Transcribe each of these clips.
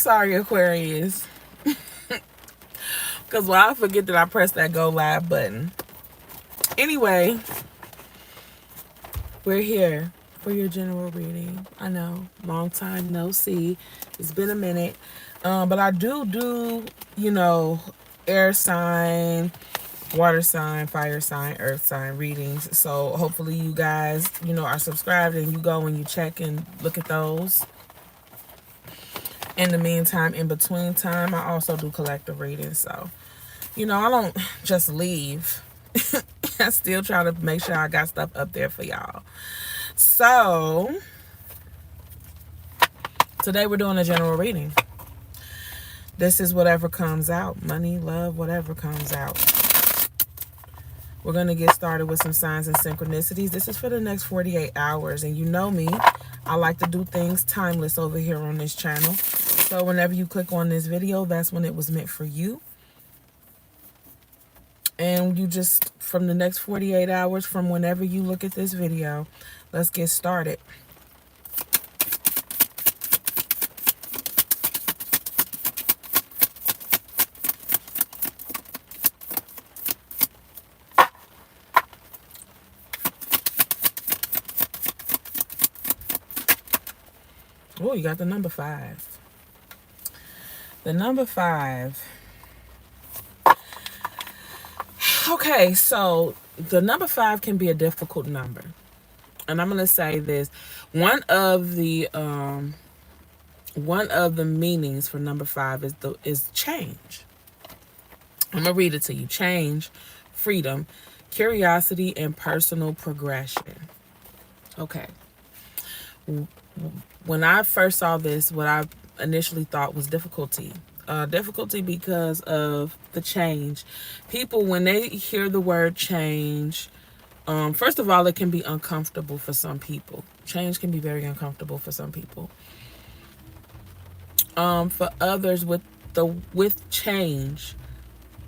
sorry, Aquarius. Because I forget that I pressed that go live button. Anyway, we're here for your general reading. I know, long time no see. It's been a minute. But I do, air sign, water sign, fire sign, earth sign readings. So hopefully you guys, are subscribed and you go and you check and look at those. In the meantime, in between time, I also do collective readings. So, I don't just leave. I still try to make sure I got stuff up there for y'all. So, today we're doing a general reading. This is whatever comes out. Money, love, whatever comes out. We're going to get started with some signs and synchronicities. This is for the next 48 hours. And you know me, I like to do things timeless over here on this channel. So whenever you click on this video, that's when it was meant for you. And you just, from the next 48 hours, from whenever you look at this video, let's get started. Oh, you got the number 5. The number 5. Okay, so the number 5 can be a difficult number. And I'm going to say this. One of the meanings for number 5 is change. I'm going to read it to you. Change, freedom, curiosity, and personal progression. Okay. When I first saw this, what I initially thought was difficulty. Difficulty because of the change. People, when they hear the word change, first of all, it can be uncomfortable for some people. Change can be very uncomfortable for some people. For others, with change,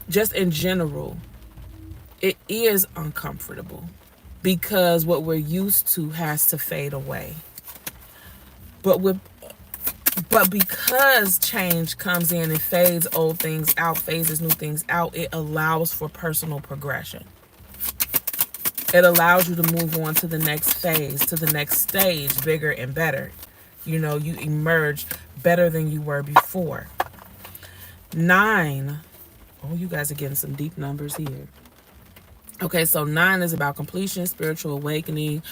just in general, it is uncomfortable because what we're used to has to fade away. But because change comes in and fades old things out, phases new things out, it allows for personal progression. It allows you to move on to the next phase, to the next stage, bigger and better. You emerge better than you were before. 9. Oh, you guys are getting some deep numbers here. Okay, so 9 is about completion, spiritual awakening,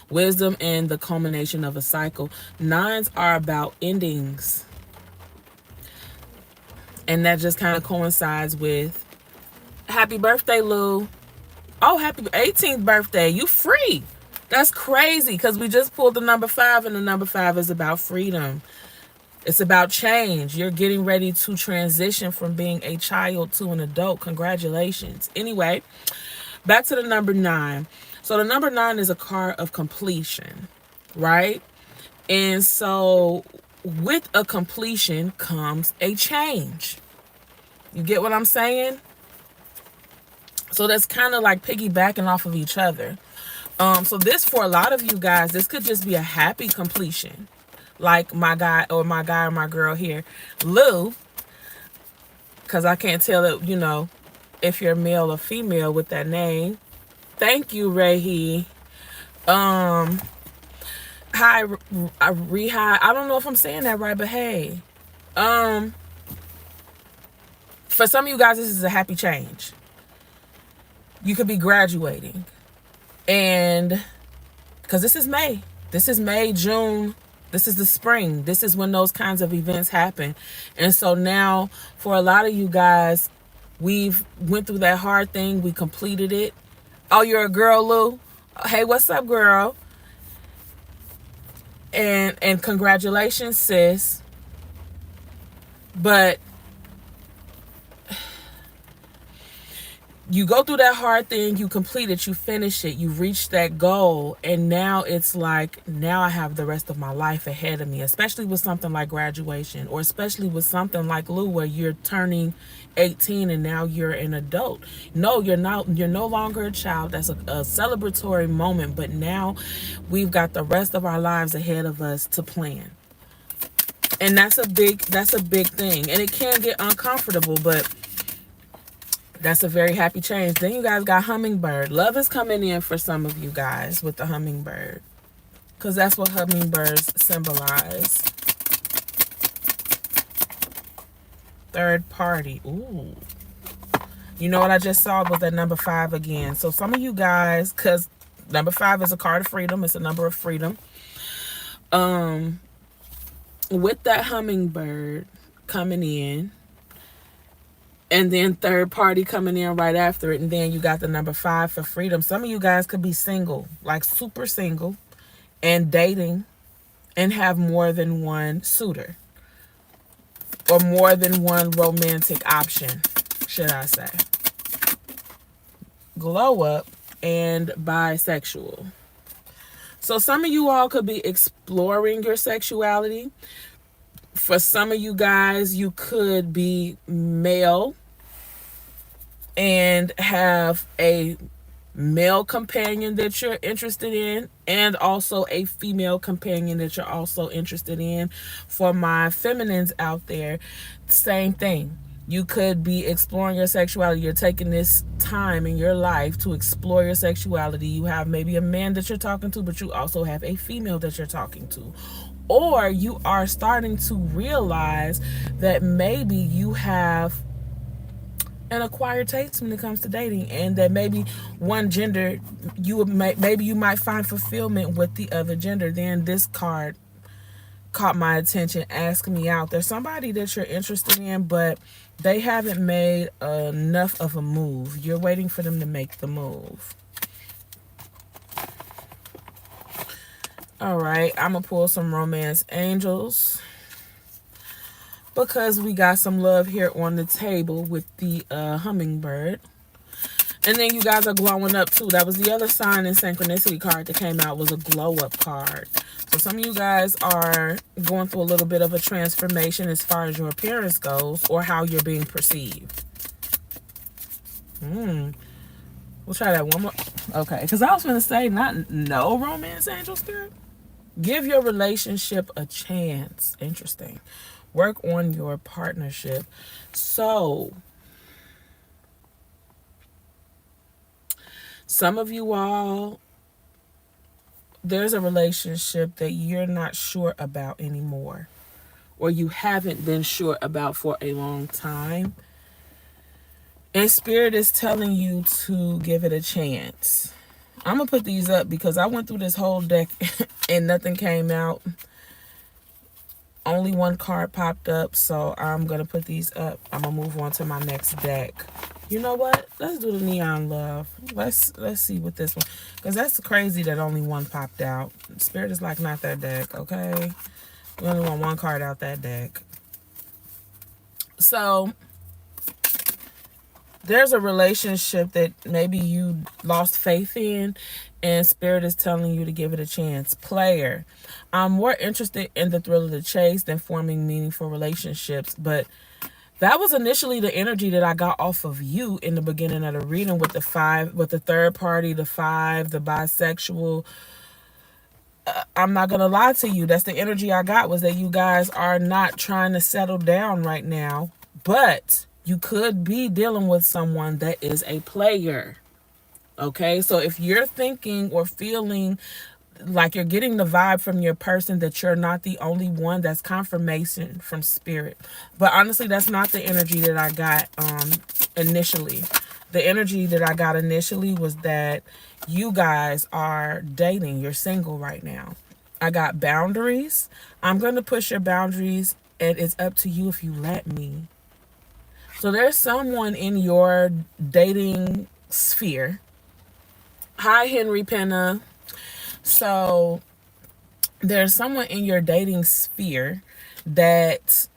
wisdom, and the culmination of a cycle. 9s are about endings. And that just kind of coincides with happy birthday, Lou. Oh, happy 18th birthday. You free. That's crazy because we just pulled the number 5 and the number 5 is about freedom. It's about change. You're getting ready to transition from being a child to an adult. Congratulations. Anyway, back to the number 9. So the number 9 is a card of completion, right? And so with a completion comes a change. You get what I'm saying? So that's kind of like piggybacking off of each other. So this, for a lot of you guys, this could just be a happy completion. Like my guy or my girl here, Lou. Because I can't tell it, if you're male or female with that name. Thank you, Rehi. Hi, Rehi. I don't know if I'm saying that right, but hey. For some of you guys, this is a happy change. You could be graduating. And because this is May. This is May, June. This is the spring. This is when those kinds of events happen. And so now, for a lot of you guys, we've went through that hard thing. We completed it. Oh, you're a girl, Lou? Hey, what's up, girl? And congratulations, sis. But you go through that hard thing, you complete it, you finish it, you reach that goal, and now it's like, now I have the rest of my life ahead of me, especially with something like graduation, or especially with something like Lou, where you're turning 18 and now you're an adult. No, you're no longer a child. That's a celebratory moment, but now we've got the rest of our lives ahead of us to plan. And that's a big thing. And it can get uncomfortable, but that's a very happy change. Then you guys got hummingbird. Love is coming in for some of you guys with the hummingbird, because that's what hummingbirds symbolize. Third party. Ooh. You know what I just saw was that number 5 again. So some of you guys, because number 5 is a card of freedom. It's a number of freedom. With that hummingbird coming in, and then third party coming in right after it, and then you got the number 5 for freedom. Some of you guys could be single, like super single, and dating, and have more than one suitor, or more than one romantic option, should I say. Glow up and bisexual. So some of you all could be exploring your sexuality. For some of you guys, you could be male and have a male companion that you're interested in, and also a female companion that you're also interested in. For my feminines out there, same thing. You could be exploring your sexuality. You're taking this time in your life to explore your sexuality. You have maybe a man that you're talking to, but you also have a female that you're talking to. Or you are starting to realize that maybe you have an acquired taste when it comes to dating, and that maybe one gender, maybe you might find fulfillment with the other gender. Then this card caught my attention, ask me out. There's somebody that you're interested in, but they haven't made enough of a move. You're waiting for them to make the move. All right, I'm gonna pull some romance angels, because we got some love here on the table with the hummingbird. And then you guys are glowing up too. That was the other sign and synchronicity card that came out, was a glow up card. So some of you guys are going through a little bit of a transformation as far as your appearance goes, or how you're being perceived. We'll try that one more. Okay, because I was going to say, no romance angel spirit. Give your relationship a chance. Interesting. Work on your partnership. So some of you all, there's a relationship that you're not sure about anymore, or you haven't been sure about for a long time. And Spirit is telling you to give it a chance. I'm going to put these up because I went through this whole deck and nothing came out. Only one card popped up, so I'm going to put these up. I'm going to move on to my next deck. You know what? Let's do the Neon Love. Let's see what this one, because that's crazy that only one popped out. Spirit is like, not that deck, okay? We only want one card out that deck. So there's a relationship that maybe you lost faith in, and Spirit is telling you to give it a chance. Player, I'm more interested in the thrill of the chase than forming meaningful relationships, but that was initially the energy that I got off of you in the beginning of the reading with the 5, with the third party, the 5, the bisexual. I'm not going to lie to you. That's the energy I got, was that you guys are not trying to settle down right now, but you could be dealing with someone that is a player. Okay, so if you're thinking or feeling like you're getting the vibe from your person that you're not the only one, that's confirmation from Spirit. But honestly, that's not the energy that I got initially. The energy that I got initially was that you guys are dating. You're single right now. I got boundaries. I'm going to push your boundaries, and it's up to you if you let me. So there's someone in your dating sphere. Hi, Henry Penna. So there's someone in your dating sphere that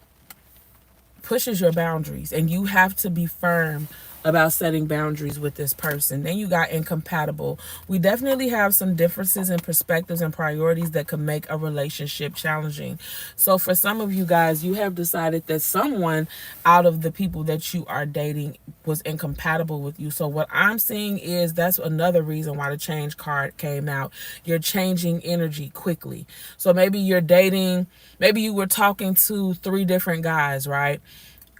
pushes your boundaries, and you have to be firm about setting boundaries with this person. Then you got incompatible. We definitely have some differences in perspectives and priorities that could make a relationship challenging. So for some of you guys, you have decided that someone out of the people that you are dating was incompatible with you. So what I'm seeing is that's another reason why the change card came out. You're changing energy quickly. So maybe you're dating, maybe you were talking to 3 different guys, right?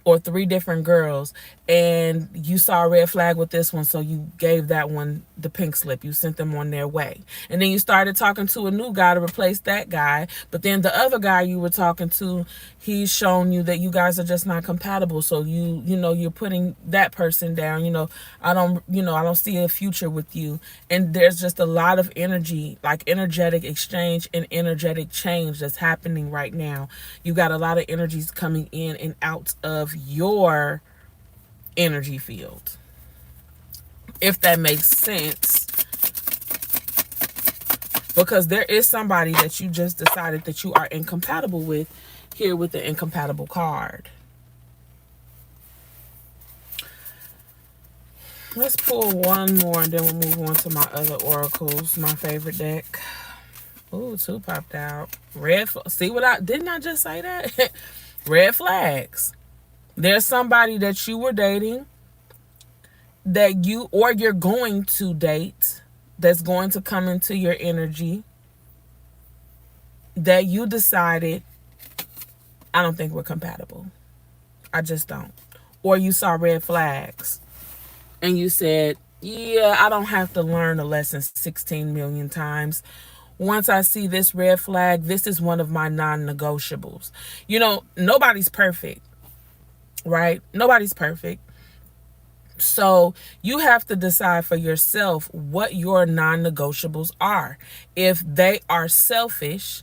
Or 3 different girls, and you saw a red flag with this one, so you gave that one the pink slip. You sent them on their way. And then you started talking to a new guy to replace that guy, but then the other guy you were talking to, he's shown you that you guys are just not compatible. So you're putting that person down. I don't see a future with you. And there's just a lot of energy, like energetic exchange and energetic change that's happening right now. You got a lot of energies coming in and out of your energy field, if that makes sense, because there is somebody that you just decided that you are incompatible with here with the incompatible card. Let's pull one more and then we'll move on to my other oracles, my favorite deck. Ooh, 2 popped out. See what didn't I just say that? Red flags. There's somebody that you were dating, that you're going to date, that's going to come into your energy, that you decided, I don't think we're compatible. I just don't. Or you saw red flags and you said, yeah, I don't have to learn a lesson 16 million times. Once I see this red flag, this is one of my non-negotiables. Nobody's perfect, right? Nobody's perfect. So you have to decide for yourself what your non-negotiables are. If they are selfish,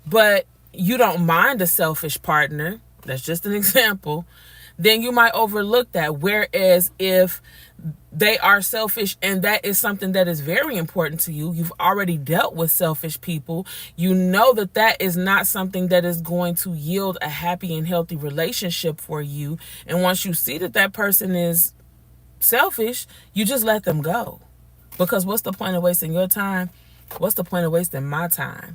but you don't mind a selfish partner, that's just an example, then you might overlook that. Whereas if they are selfish and that is something that is very important to you, you've already dealt with selfish people, you know that is not something that is going to yield a happy and healthy relationship for you. And once you see that person is selfish, you just let them go. Because what's the point of wasting your time? What's the point of wasting my time?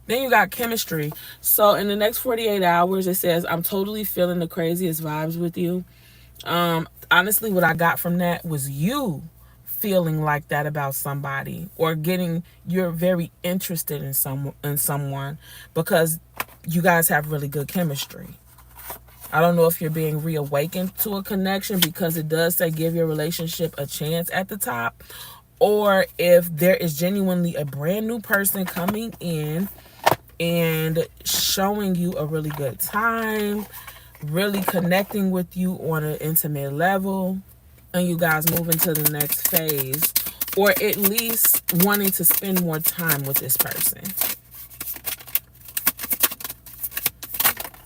Then you got chemistry. So in the next 48 hours, it says, I'm totally feeling the craziest vibes with you. Honestly, what I got from that was you feeling like that about somebody, or you're very interested in someone because you guys have really good chemistry. I don't know if you're being reawakened to a connection, because it does say give your relationship a chance at the top, or if there is genuinely a brand new person coming in and showing you a really good time, really connecting with you on an intimate level, and you guys moving to the next phase, or at least wanting to spend more time with this person.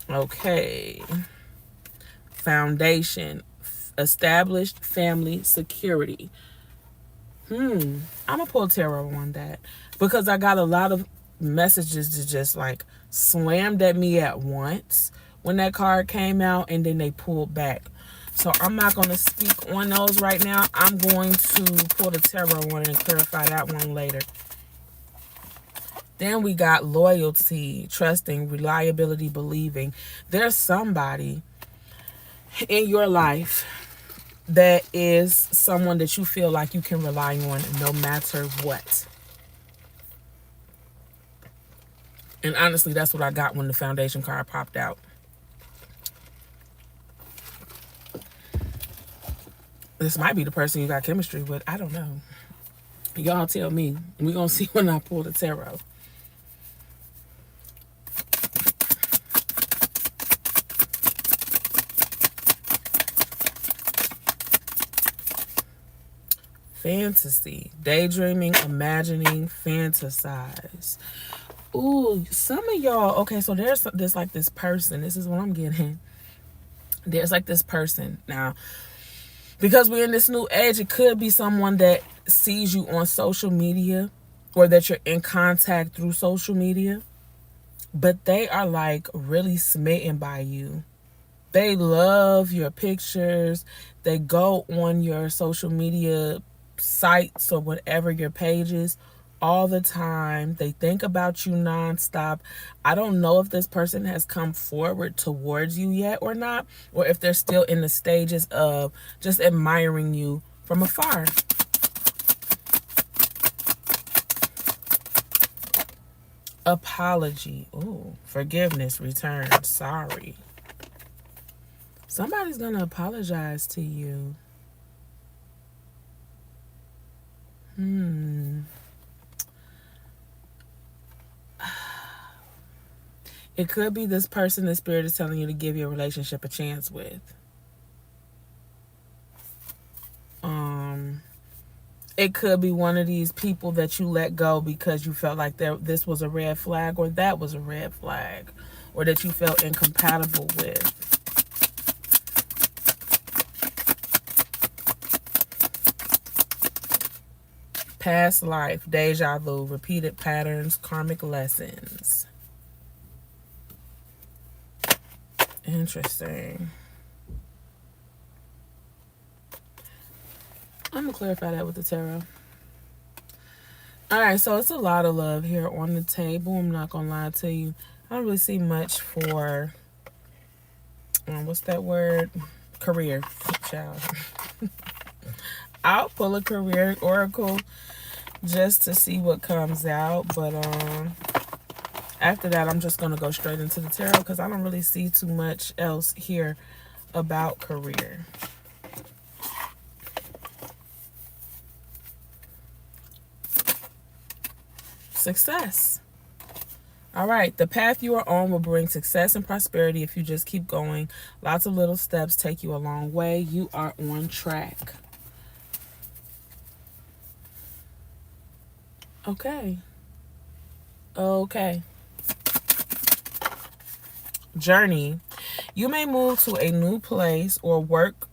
Okay. Foundation. Established family security. I'm gonna pull tarot on that, because I got a lot of messages that just like slammed at me at once when that card came out, and then they pulled back. So I'm not going to speak on those right now. I'm going to pull the tarot one and clarify that one later. Then we got loyalty, trusting, reliability, believing. There's somebody in your life that is someone that you feel like you can rely on no matter what. And honestly, that's what I got when the foundation card popped out. This might be the person you got chemistry with. I don't know. Y'all tell me. We're going to see when I pull the tarot. Fantasy. Daydreaming, imagining, fantasize. Ooh, some of y'all, okay, so there's like this person. This is what I'm getting. There's like this person. Now, because we're in this new age, it could be someone that sees you on social media, or that you're in contact through social media, but they are like really smitten by you. They love your pictures. They go on your social media sites or whatever your pages all the time. They think about you nonstop. I don't know if this person has come forward towards you yet or not, or if they're still in the stages of just admiring you from afar. Apology. Ooh, forgiveness, return, sorry. Somebody's gonna apologize to you. It could be this person the spirit is telling you to give your relationship a chance with. It could be one of these people that you let go because you felt like this was a red flag or that was a red flag, or that you felt incompatible with. Past life, deja vu, repeated patterns, karmic lessons. Interesting. I'm going to clarify that with the tarot. Alright, so it's a lot of love here on the table. I'm not going to lie to you. I don't really see much for, what's that word? Career. Child. I'll pull a career oracle just to see what comes out. But after that, I'm just going to go straight into the tarot because I don't really see too much else here about career. Success. All right, the path you are on will bring success and prosperity if you just keep going. Lots of little steps take you a long way. You are on track. Okay. Okay. Journey. You may move to a new place or work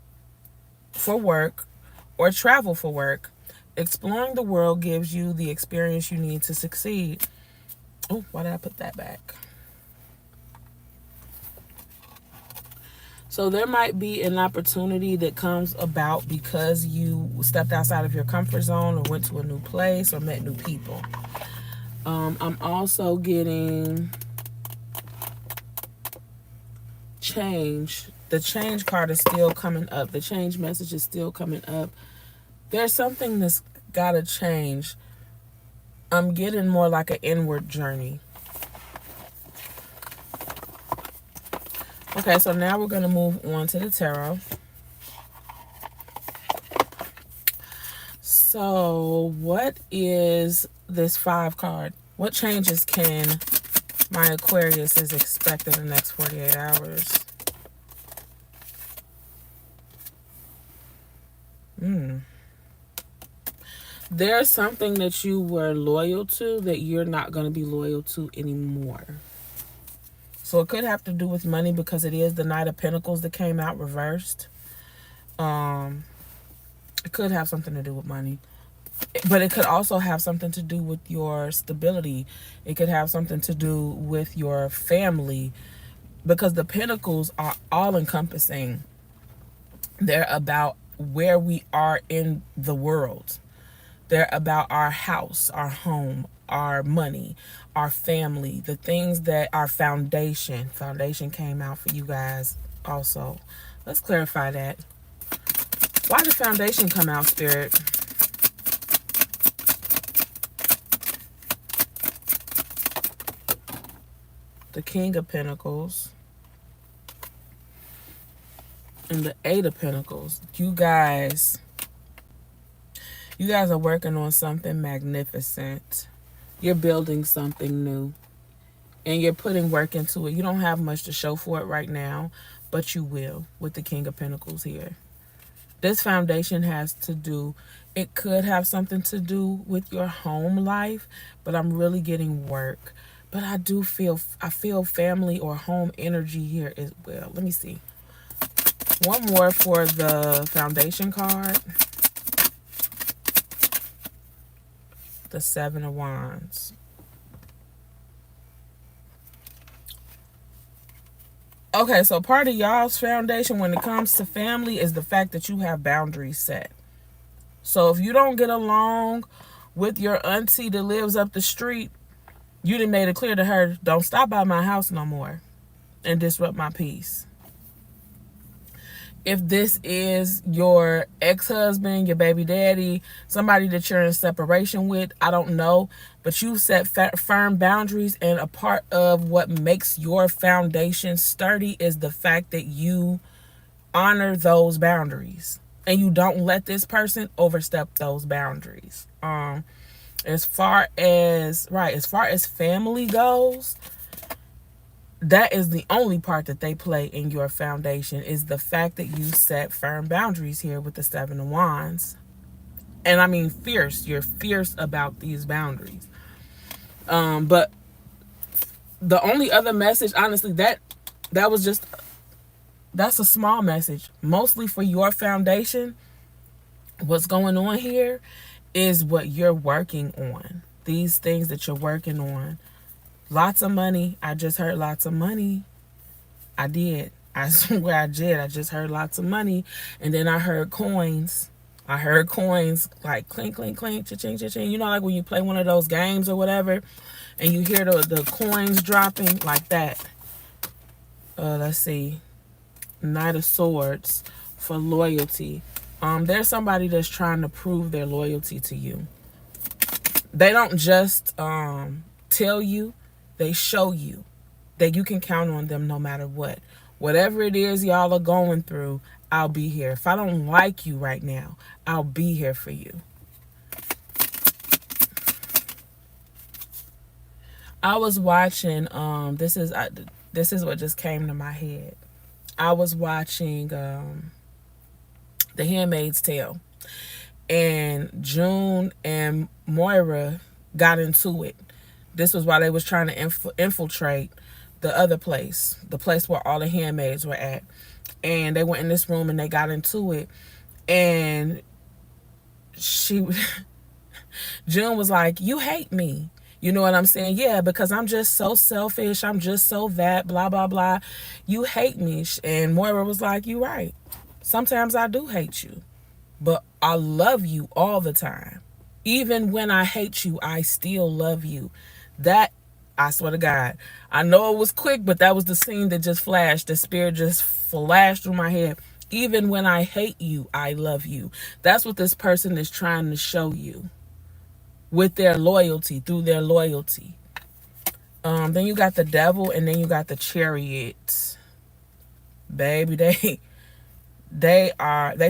or travel for work. Exploring the world gives you the experience you need to succeed. Oh, why did I put that back? So there might be an opportunity that comes about because you stepped outside of your comfort zone or went to a new place or met new people. I'm also getting change. The change card is still coming up. The change message is still coming up. There's something that's got to change. I'm getting more like an inward journey. Okay, so now we're going to move on to the tarot. So what is this 5 card? What changes can my Aquarius is expect in the next 48 hours? There's something that you were loyal to that you're not going to be loyal to anymore. So it could have to do with money because it is the Knight of Pentacles that came out reversed. It could have something to do with money. But it could also have something to do with your stability. It could have something to do with your family. Because the Pentacles are all-encompassing. They're about where we are in the world. They're about our house, our home, our money, our family, the things that our foundation. Foundation came out for you guys also. Let's clarify that. Why did foundation come out, Spirit? The King of Pentacles. And the 8 of Pentacles. You guys are working on something magnificent. You're building something new. And you're putting work into it. You don't have much to show for it right now, but you will with the King of Pentacles here. This foundation has to do, it could have something to do with your home life, but I'm really getting work. But I feel family or home energy here as well. Let me see. One more for the foundation card. The 7 of Wands. Okay, so part of y'all's foundation when it comes to family is the fact that you have boundaries set. So if you don't get along with your auntie that lives up the street, you done made it clear to her, don't stop by my house no more and disrupt my peace. If this is your ex-husband, your baby daddy, somebody that you're in separation with, I don't know, but you set firm boundaries, and a part of what makes your foundation sturdy is the fact that you honor those boundaries and you don't let this person overstep those boundaries. As far as family goes, that is the only part that they play in your foundation, is the fact that you set firm boundaries here with the Seven of Wands. And I mean fierce. You're fierce about these boundaries. But the only other message, honestly, that's a small message. Mostly for your foundation, what's going on here is what you're working on. These things that you're working on. Lots of money. I just heard lots of money. I did. I swear I did. I just heard lots of money. And then I heard coins. I heard coins like clink, clink, clink, cha-ching, cha-ching. You know, like when you play one of those games or whatever, and you hear the coins dropping like that. Let's see. Knight of Swords for loyalty. There's somebody that's trying to prove their loyalty to you. They don't just tell you. They show you that you can count on them no matter what. Whatever it is y'all are going through, I'll be here. If I don't like you right now, I'll be here for you. I was watching, this is what just came to my head. I was watching The Handmaid's Tale. And June and Moira got into it. This was while they was trying to infiltrate the other place, the place where all the handmaids were at. And they went in this room and they got into it. And June was like, you hate me. You know what I'm saying? Yeah, because I'm just so selfish. I'm just so that, blah, blah, blah. You hate me. And Moira was like, you right. Sometimes I do hate you. But I love you all the time. Even when I hate you, I still love you. That, I swear to God, I know it was quick, but that was the scene that just flashed. The spirit just flashed through my head. Even when I hate you, I love you. That's what this person is trying to show you with their loyalty, through their loyalty. Then you got the Devil, and then you got the Chariot. Baby, they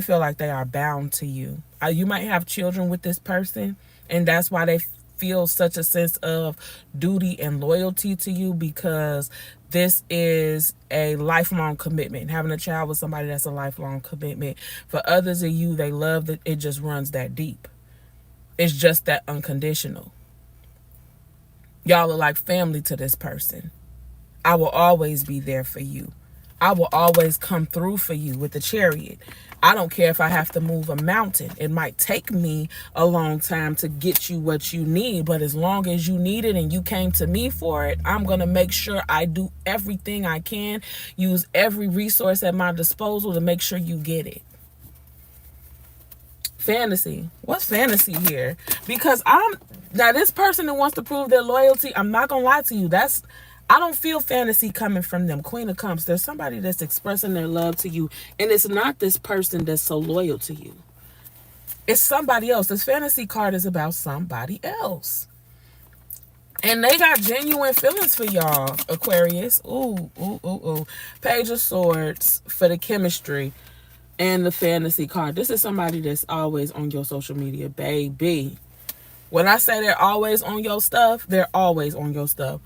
feel like they are bound to you. You might have children with this person, and that's why they feel such a sense of duty and loyalty to you, because this is a lifelong commitment. Having a child with somebody, that's a lifelong commitment. For others of you, they love that it just runs that deep. It's just that unconditional. Y'all are like family to this person. I will always be there for you. I will always come through for you with the Chariot. I don't care if I have to move a mountain. It might take me a long time to get you what you need, but as long as you need it and you came to me for it, I'm going to make sure I do everything I can, use every resource at my disposal to make sure you get it. Fantasy. What's fantasy here? Because now this person that wants to prove their loyalty, I'm not going to lie to you, I don't feel fantasy coming from them. Queen of Cups. There's somebody that's expressing their love to you. And it's not this person that's so loyal to you. It's somebody else. This fantasy card is about somebody else. And they got genuine feelings for y'all, Aquarius. Ooh, ooh, ooh, ooh. Page of Swords for the chemistry and the fantasy card. This is somebody that's always on your social media, baby. When I say they're always on your stuff, they're always on your stuff.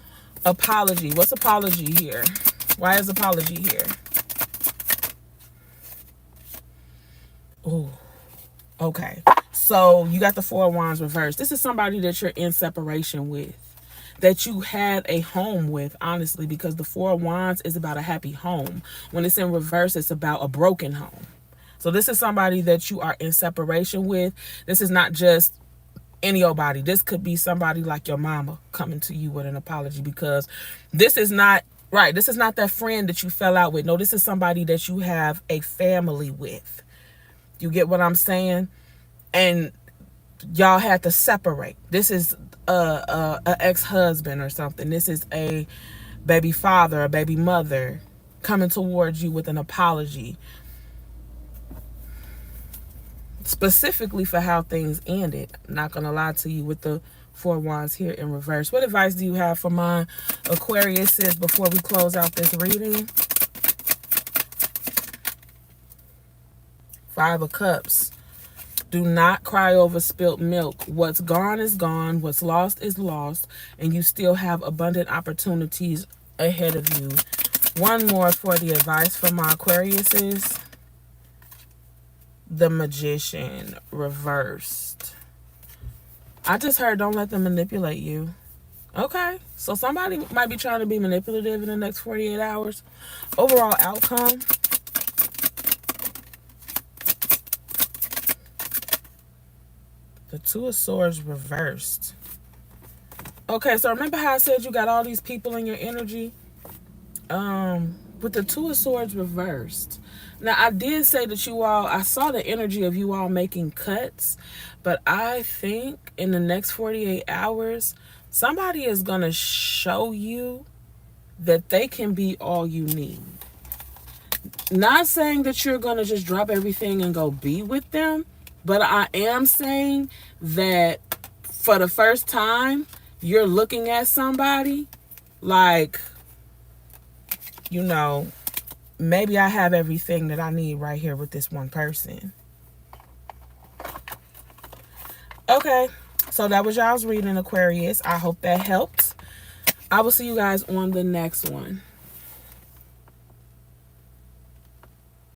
Apology. What's apology here? Why is apology here? Oh, okay. So you got the Four of Wands reversed. This is somebody that you're in separation with, that you had a home with, honestly, because the Four of Wands is about a happy home. When it's in reverse, it's about a broken home. So this is somebody that you are in separation with. This is not just any old body. This could be somebody like your mama coming to you with an apology, because this is not Right. This is not that friend that you fell out with. No, this is somebody that you have a family with. You get what I'm saying? And y'all had to separate. This is a ex-husband or something. This is a baby father, a baby mother coming towards you with an apology, specifically for how things ended. I'm not gonna lie to you with the Four Wands here in reverse. What advice do you have for my Aquariuses before we close out this reading? Five of Cups. Do not cry over spilt milk. What's gone is gone. What's lost is lost. And you still have abundant opportunities ahead of you. One more for the advice for my Aquariuses. The Magician reversed. I just heard don't let them manipulate you. Okay, so somebody might be trying to be manipulative in the next 48 hours. Overall outcome. The Two of Swords reversed. Okay, so remember how I said you got all these people in your energy? With the Two of Swords reversed. Now, I did say that you all, I saw the energy of you all making cuts, but I think in the next 48 hours, somebody is going to show you that they can be all you need. Not saying that you're going to just drop everything and go be with them, but I am saying that for the first time, you're looking at somebody like, you know, maybe I have everything that I need right here with this one person. Okay, so that was y'all's reading, Aquarius. I hope that helped. I will see you guys on the next one.